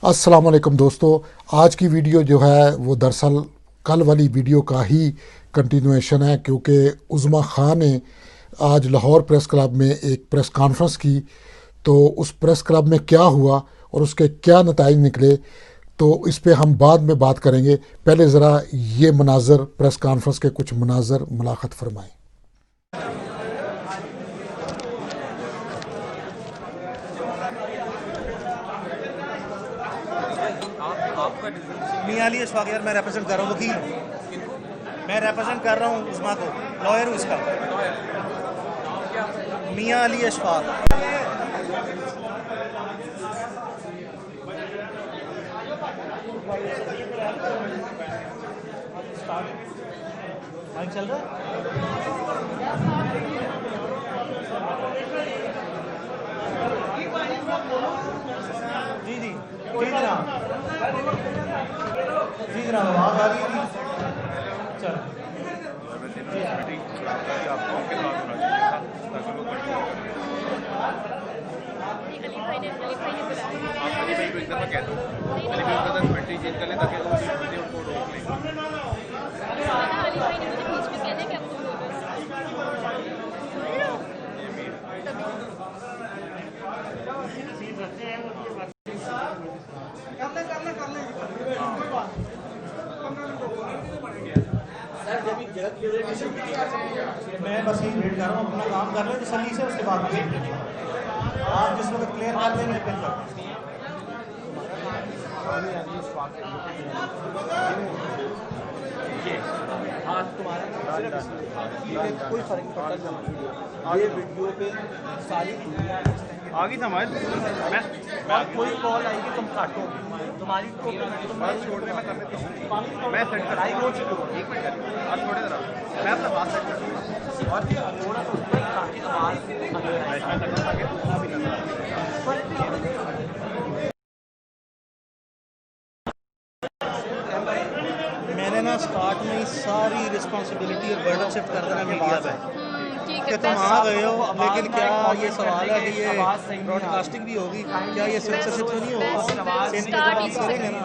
अस्सलाम वालेकुम दोस्तों। आज की वीडियो जो है वो दरअसल कल वाली वीडियो का ही कंटिन्यूएशन है, क्योंकि उज़्मा खान ने आज लाहौर प्रेस क्लब में एक प्रेस कॉन्फ्रेंस की। तो उस प्रेस क्लब में क्या हुआ और उसके क्या नताइज निकले, तो इस पे हम बाद में बात करेंगे। पहले ज़रा ये मनाजर, प्रेस कॉन्फ्रेंस के कुछ मनाजर मुलाक़त फरमाएँ। मियां अली अशफाक, यार मैं रिप्रेजेंट कर रहा हूँ, वकील मैं रिप्रेजेंट कर रहा हूँ उस्मा को, लॉयर हूँ इसका। मियां अली अशफाक। चल रहा जी जी जी जनाब, जी जनाब, आवाज़ आ रही है। चलो मैं बस यही वेट कर रहा हूँ, अपना काम कर लें तसल्ली से, उसके बाद आप जिस वक्त क्लियर कर देंगे फिर कोई फर्क नहीं पड़ता। ये वीडियो पे सारी दुनिया आगे समझ मैं कोई कॉल आएगी तुम काटो, तुम्हारी छोड़ने में कर देता हूँ। मैं सेट कर हो चुकी हूँ, 1 मिनट करिए और थोड़े देर मैं अपना बात सेट कर दूँगा और थोड़ा सा ऊपर काटी मैंने ना स्टार्ट में ही सारी रिस्पॉन्सिबिलिटी और बर्डन शिफ्ट कर देना मीडिया पे कि तुम आ गए हो, लेकिन क्या ये सवाल है कि ये ब्रॉडकास्टिंग भी होगी, क्या ये सेंसरशिप तो नहीं होगी? करेंगे ना,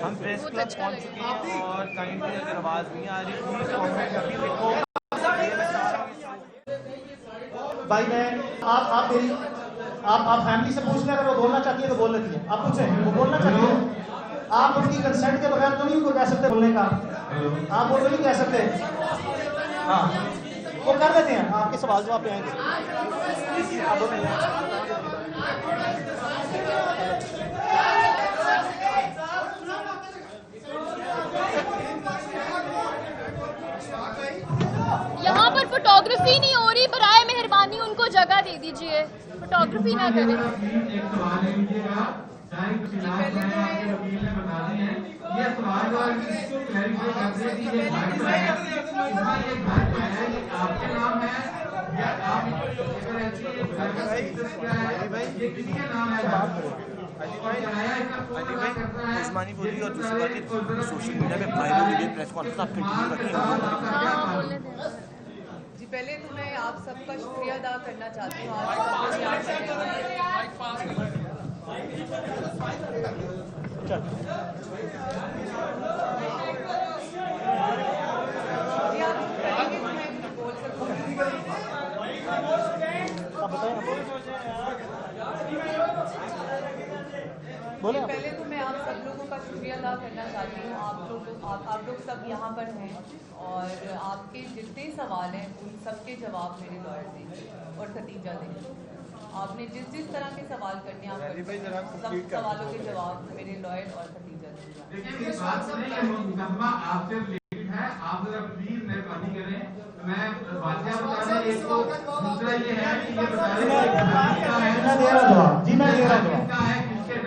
हम प्रेस क्लब पहुंच चुके हैं और काइंडली अगर आवाज़ नहीं आ रही प्लीज कमेंट करके लिखो। भाई मैं आप मेरी आप फैमिली से पूछ लें, अगर वो बोलना चाहती है तो बोल लेती है। आप पूछें, वो बोलना चाहती है, आप उनकी कंसेंट के बगैर तो नहीं उनको कह सकते बोलने का, आप वो तो नहीं कह सकते। हाँ वो कर देते हैं, आपके सवाल जवाब पे आएंगे। यहाँ पर फोटोग्राफी नहीं हो रही, बराए मेहरबानी उनको जगह दे दीजिए, फोटोग्राफी ना करें। उस्मानी बोली और दूसरी बात सोशल मीडिया में वायरल वीडियो प्रेस कॉन्फ्रेंस आप कंटिन्यू रखें। जी पहले तो मैं आप सबका शुक्रिया अदा करना चाहती हूँ आज बोले। पहले तो मैं आप सब लोगों का शुक्रिया अदा करना चाहती हूँ। आप लोग सब यहाँ पर हैं और आपके जितने सवाल हैं उन सब के जवाब मेरे लॉयर देंगे और खतीजा देंगे। आपने जिस तरह के सवाल करने हैं, आप सब सवालों के जवाब मेरे लॉयर और खतीजा देंगे। आप जरा प्लीज मेहरबानी करें, मैं बातें बता रहा हूं। दूसरा ये है कि ये जी मैं दे रहा हूँ,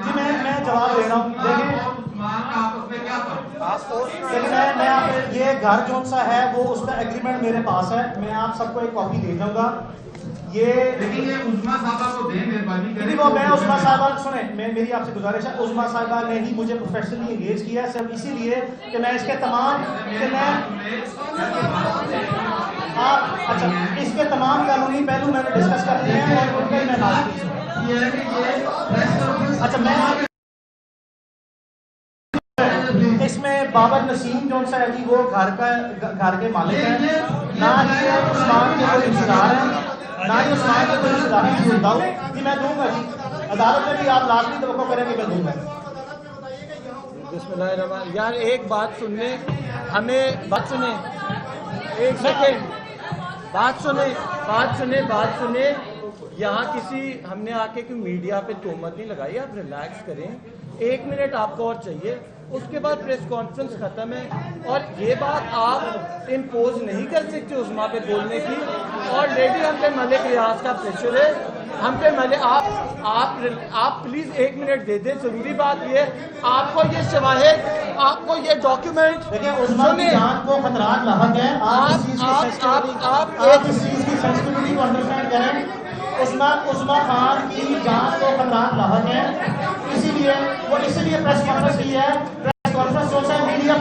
जी मैं जवाब दे रहा हूँ। देखिए मैं ये घर जो सा है वो उसका एग्रीमेंट मेरे पास है, मैं आप सबको एक कॉपी दे दूंगा। ये उस्मा साहबा को दें, मेहरबानी करें। वो मैं उस्मा साहबा सुने, मेरी आपसे गुजारिश है, उस्मा साहबा ने ही मुझे प्रोफेशनली एंगेज किया है, सिर्फ इसीलिए कि मैं इसके तमाम अच्छा इसके तमाम कानूनी पहलू मैंने डिस्कस कर लिए हैं और उनका ही मैं बात की। अच्छा मैं इसमें बाबर नसीम जो सा है जी वो घर के मालिक है, ना ही उस्मान के कोई रिश्तेदार है, ना ही उस्मान के कोई रिश्तेदार है जी। मैं दूंगा जी, अदालत में भी आप लाजमी तवक्को करेंगे, मैं दूंगा। बिस्मिल्लाहिर्रहमान। यार एक बात सुनने, हमें बात सुने, एक सेकेंड, बात सुने। यहाँ किसी हमने आके कि मीडिया पे तोहमत नहीं लगाई, आप रिलैक्स करें, 1 मिनट आपको और चाहिए, उसके बाद प्रेस कॉन्फ्रेंस खत्म है। और ये बात आप इम्पोज नहीं कर सकते उस्मा पे बोलने की। और लेडी हम पे मलिक रियाज का प्रेशर है, हम पे मलिक, आप प्लीज 1 मिनट दे दें। जरूरी बात ये, आपको ये शवाहिद, आपको ये डॉक्यूमेंट, देखिए उस्मा की जान को खतरात लाहक है। आप इस चीज की सेंसिटिविटी को अंडरस्टैंड करें। उस्मा खान की जान को खतरात लाहक है, इसीलिए प्रेस कॉन्फ्रेंस की है। प्रेस कॉन्फ्रेंस जो सा मीडिया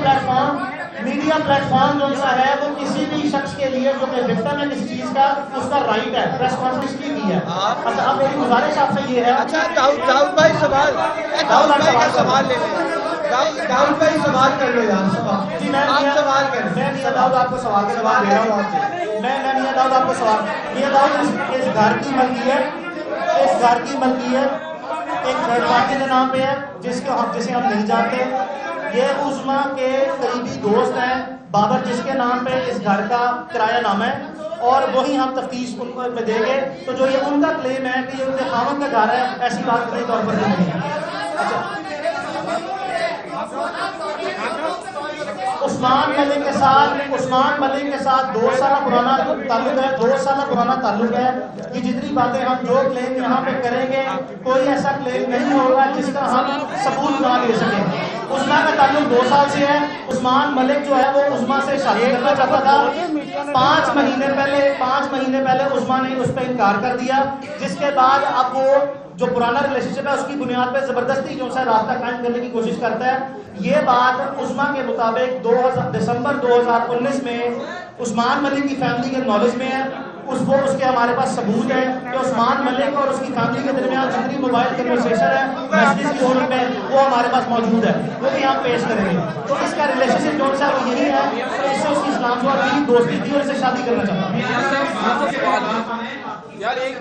प्लेटफॉर्म जो सा है वो किसी भी शख्स के लिए जो कि विक्टिम है किसी चीज का, उसका राइट है। प्रेस कॉन्फ्रेंस की है। अच्छा, अब मेरी गुजारिश आपसे ये है। अच्छा दाऊद भाई सवाल ले लें। दाऊद भाई सवाल कर लो यार, जी मैं सवाल करें। मैं मियां दाऊद आपको सवाल दे रहा हूँ आपसे। मैं मियां दाऊद आपको सवाल, मियां दाऊद इस घर की मलकियत एक थर्ड पार्टी के नाम पे है, जिसे हम नहीं जानते। ये उस्मा के करीबी दोस्त हैं बाबर, जिसके नाम पे इस घर का किराया नाम है, और वही हम तफ्तीश उनको में देंगे। तो जो ये उनका क्लेम है कि ये उनके खामन का घर है, ऐसी बात कई तौर पर नहीं है। अच्छा, उस्मान मलिक के साथ 2 साल पुराना ताल्लुक है। ये जितनी बातें हम जो क्लेम यहाँ पे करेंगे, कोई ऐसा क्लेम नहीं होगा जिसका हम सबूत ना दे सकें। उस्मा का ताल्लुक 2 साल से है। उस्मान मलिक जो है वो उस्मा से शादी करना चाहता था। 5 महीने पहले उस्मा ने उस पर इनकार कर दिया, जिसके बाद अब वो जो पुराना रिलेशनशिप है उसकी बुनियाद पे जबरदस्ती जो है रास्ता कायम करने की कोशिश करता है। ये बात उस्मा के मुताबिक दिसंबर 2019 में उस्मान मलिक की फैमिली के नॉलेज में है। उसके हमारे पास सबूत है कि उस्मान मलिक और उसकी फैमिली के दरमियान जितनी मोबाइल कन्वर्सेशन है, मैसेजेस की फॉर्म में, वो हमारे पास मौजूद है, वो भी हम पेश करेंगे। तो इसका रिलेशनशिप जो है वो यही है, तो इससे उसकी इस्लाम से और दोस्ती थी और इससे शादी करना चाहता है। यार एक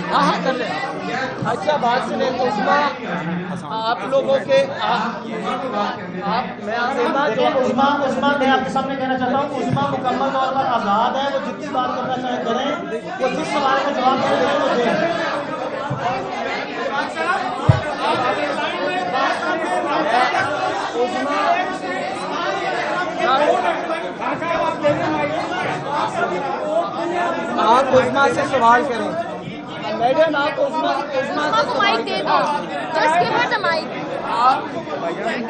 हाँ कर ले। अच्छा बात सुने तो उस्मा, आप लोगों के उस्मा मैं आपके सामने कहना चाहता हूँ, उस्मा मुकम्मल तौर पर आज़ाद है। वो जितनी बात करना चाहे करें, वो जिस सवाल का जवाब दें वो दें। आप उस्मा से सवाल करें। मैडम आप उस्मा को माइक दे दो, just give her the mic. आप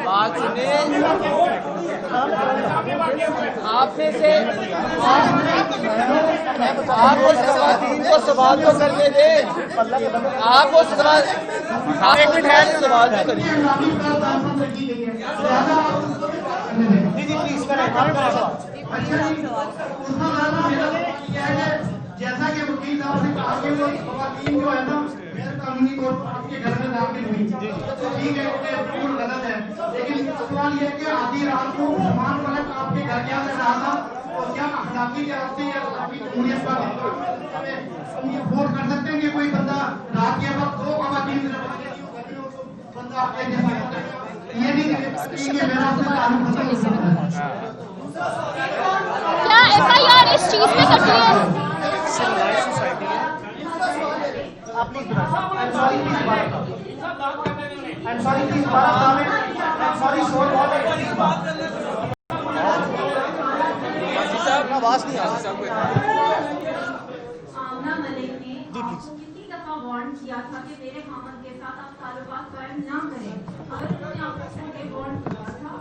बात सुने, आप में से आप उस खवातीन को सवाल तो करने दे। आप उस सवाल, एक मिनट है, सवाल तो करिए। जी प्लीज करें, आपका सवाल। जैसा कि वकील साहब ने कहा कि वो खवातीन जो है ना गैर कानूनी तौर पर आपके घर में दाखिल हुई, तो ठीक है, ये बिल्कुल गलत है। लेकिन सवाल ये है कि आधी रात को उस्मान मलिक आपके घर क्या कर रहा था, और क्या अखलाकी के रास्ते या अखलाकी जमहूरियत पर हम ये वोट कर सकते हैं कि कोई बंदा रात के वक्त 2 खवातीन बंदा आपके ये नहीं मेरा क्या FIR इस चीज में कटी है? आवाज नहीं आ रही। आमना मलिक ने आपको कितनी दफा वार्न किया था कि मेरे खामन के साथ आप ताल्लुकात कायम ना करें? अगर उन्होंने आपको ये वार्न किया था।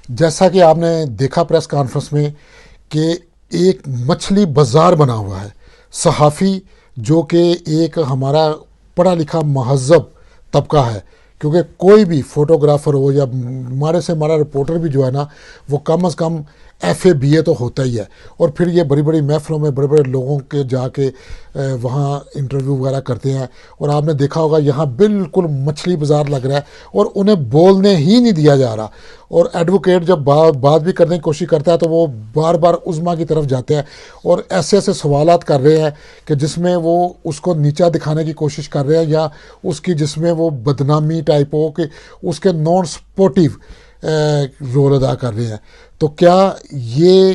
जैसा कि आपने देखा प्रेस कॉन्फ्रेंस में कि एक मछली बाजार बना हुआ है। सहाफ़ी जो कि एक हमारा पढ़ा लिखा महज़ब तबका है, क्योंकि कोई भी फ़ोटोग्राफ़र हो या हमारे से हमारा रिपोर्टर भी जो है ना, वो कम अज़ कम FA BA तो होता ही है, और फिर ये बड़ी बड़ी महफिलों में बड़े बड़े लोगों के जाके वहाँ इंटरव्यू वगैरह करते हैं, और आपने देखा होगा यहाँ बिल्कुल मछली बाज़ार लग रहा है और उन्हें बोलने ही नहीं दिया जा रहा। और एडवोकेट जब बात भी करने की कोशिश करता है तो वो बार बार उज़्मा की तरफ जाते हैं और ऐसे ऐसे सवालात कर रहे हैं कि जिसमें वो उसको नीचा दिखाने की कोशिश कर रहे हैं, या उसकी जिसमें वो बदनामी टाइप हो कि उसके नॉन स्पोर्टिव रोल अदा कर रहे हैं। तो क्या ये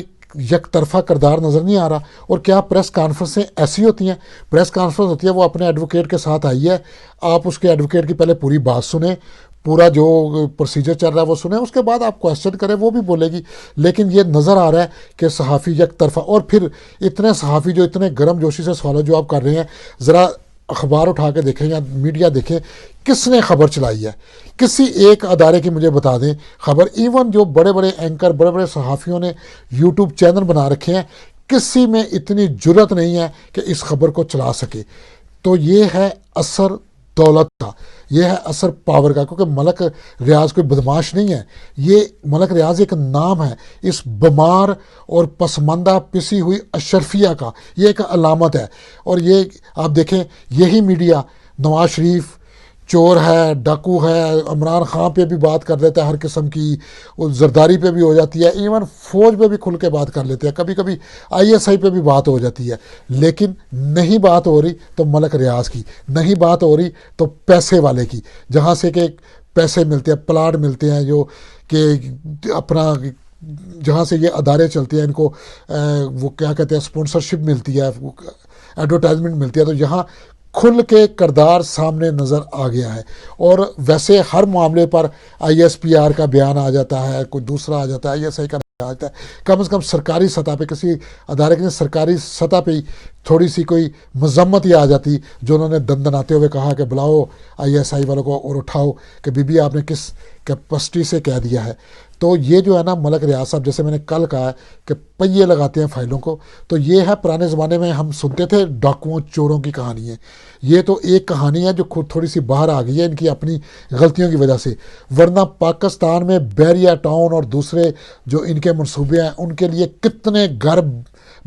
एक तरफा किरदार नज़र नहीं आ रहा? और क्या प्रेस कॉन्फ्रेंसें ऐसी होती हैं? प्रेस कॉन्फ्रेंस होती है वो अपने एडवोकेट के साथ आई है, आप उसके एडवोकेट की पहले पूरी बात सुने, पूरा जो प्रोसीजर चल रहा है वो सुने, उसके बाद आप क्वेश्चन करें, वो भी बोलेगी। लेकिन ये नज़र आ रहा है कि सहाफ़ी एक तरफा, और फिर इतने सहाफ़ी जो इतने गर्म जोशी से सवाल जवाब कर रहे हैं, ज़रा अखबार उठा के देखें या मीडिया देखें, किसने खबर चलाई है? किसी एक अदारे की मुझे बता दें खबर। इवन जो बड़े बड़े एंकर, बड़े बड़े सहाफ़ियों ने यूट्यूब चैनल बना रखे हैं, किसी में इतनी जुर्रत नहीं है कि इस खबर को चला सके। तो ये है असर दौलत का, ये है असर पावर का, क्योंकि मलक रियाज कोई बदमाश नहीं है। ये मलक रियाज एक नाम है, इस बीमार और पसमानदा पिसी हुई अशरफिया का ये एक अलामत है। और ये आप देखें, यही मीडिया नवाज शरीफ चोर है, डाकू है, इमरान खान पे भी बात कर देता है हर किस्म की, और जरदारी पे भी हो जाती है, इवन फ़ौज पे भी खुल के बात कर लेते हैं, कभी कभी ISI पे भी बात हो जाती है। लेकिन नहीं बात हो रही तो मलक रियाज की, नहीं बात हो रही तो पैसे वाले की, जहाँ से कि पैसे मिलते हैं, प्लाट मिलते हैं, जो कि अपना जहाँ से ये अदारे चलते हैं, इनको वो क्या कहते हैं, स्पॉन्सरशिप मिलती है, एडवर्टाइजमेंट मिलती है। तो यहाँ खुल के किरदार सामने नज़र आ गया है। और वैसे हर मामले पर ISPR का बयान आ जाता है, कोई दूसरा आ जाता है, ISI का आ जाता है। कम से कम सरकारी सतह पे, किसी अदारे की सरकारी सतह पे ही थोड़ी सी कोई मजम्मत ही आ जाती, जो उन्होंने दंदनाते हुए कहा कि बुलाओ ISI वालों को और उठाओ कि बीबी आपने किस कैपेसिटी से कह दिया है। तो ये जो है ना मलक रियाज साहब, जैसे मैंने कल कहा कि पहिए लगाते हैं फाइलों को, तो ये है पुराने ज़माने में हम सुनते थे डाकुओं चोरों की कहानी है। ये तो एक कहानी है जो खुद थोड़ी सी बाहर आ गई है इनकी अपनी गलतियों की वजह से। वरना पाकिस्तान में बैरिया टाउन और दूसरे जो इनके मंसूबे हैं, उनके लिए कितने घर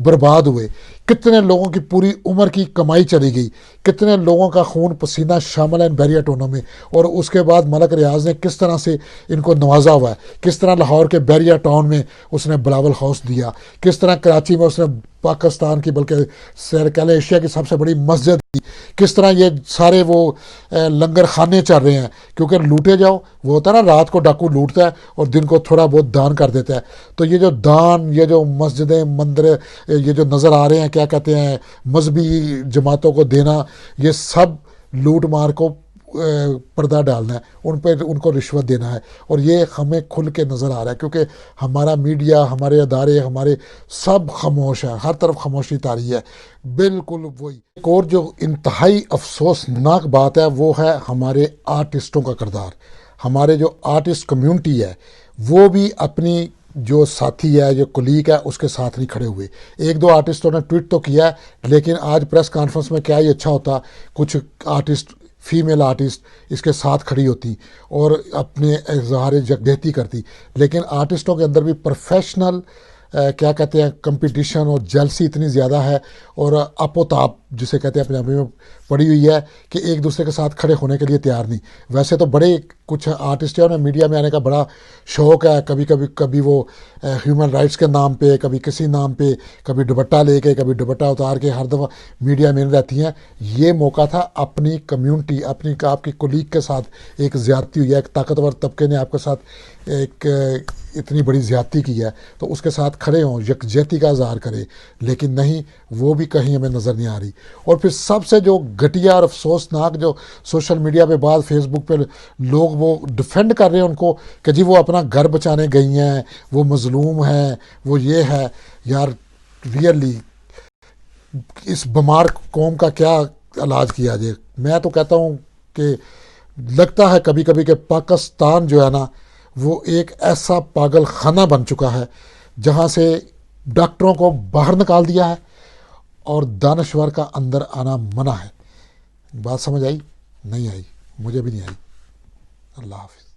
बर्बाद हुए, कितने लोगों की पूरी उम्र की कमाई चली गई, कितने लोगों का खून पसीना शामिल है इन बैरिया टाउनों में। और उसके बाद मलक रियाज ने किस तरह से इनको नवाजा हुआ है, किस तरह लाहौर के बैरिया टाउन में उसने बिलावल हाउस दिया, किस तरह कराची में उसने पाकिस्तान की बल्कि सैर एशिया की सबसे बड़ी मस्जिद दी, किस तरह ये सारे वो लंगर खाने चल रहे हैं। क्योंकि लूटे जाओ, वो होता है ना, रात को डाकू लूटता है और दिन को थोड़ा बहुत दान कर देता है। तो ये जो दान, ये जो मस्जिदें, मंदिर, ये जो नज़र आ रहे हैं, क्या कहते हैं, मजहबी जमातों को देना, ये सब लूट मार को पर्दा डालना है, उन पर उनको रिश्वत देना है। और ये हमें खुल के नज़र आ रहा है, क्योंकि हमारा मीडिया, हमारे अदारे, हमारे सब खामोश हैं, हर तरफ खामोशी तारी है। बिल्कुल वही। एक और जो इंतहाई अफसोसनाक बात है वो है हमारे आर्टिस्टों का किरदार। हमारे जो आर्टिस्ट कम्युनिटी है वो भी अपनी जो साथी है, जो कुलीग है, उसके साथ नहीं खड़े हुए। एक दो आर्टिस्टों ने ट्वीट तो किया है, लेकिन आज प्रेस कॉन्फ्रेंस में क्या ही अच्छा होता, कुछ आर्टिस्ट, फीमेल आर्टिस्ट इसके साथ खड़ी होती और अपने इजहार यकजहती करती। लेकिन आर्टिस्टों के अंदर भी प्रोफेशनल क्या कहते हैं, कंपटीशन और जेलसी इतनी ज़्यादा है, और अपोताप जिसे कहते हैं पंजाबी में पड़ी हुई है, कि एक दूसरे के साथ खड़े होने के लिए तैयार नहीं। वैसे तो बड़े कुछ आर्टिस्ट हैं, उन्हें मीडिया में आने का बड़ा शौक़ है, कभी वो ह्यूमन राइट्स के नाम पे, कभी किसी नाम पे, कभी दुपट्टा लेके, कभी दुपट्टा उतार के हर दफ़ा मीडिया में रहती हैं। ये मौका था अपनी कम्युनिटी, अपनी आपकी कुलीग के साथ एक ज़्यादती हुई है, एक ताकतवर तबके ने आपके साथ एक इतनी बड़ी ज़्यादती की है, तो उसके साथ खड़े हों, यकजहती का इज़हार करें। लेकिन नहीं, वो भी कहीं हमें नज़र नहीं आ रही। और फिर सबसे जो घटिया और अफसोसनाक, जो सोशल मीडिया पे बाद फेसबुक पे लोग वो डिफेंड कर रहे हैं उनको कि जी वो अपना घर बचाने गई हैं, वो मजलूम हैं, वो ये है। यार रियली इस बीमार कौम का क्या इलाज किया जाए? मैं तो कहता हूँ कि लगता है कभी कभी कि पाकिस्तान जो है ना, वो एक ऐसा पागल खाना बन चुका है जहाँ से डॉक्टरों को बाहर निकाल दिया है और दानश्वर का अंदर आना मना है। बात समझ आई? नहीं आई, मुझे भी नहीं आई। अल्लाह हाफिज़।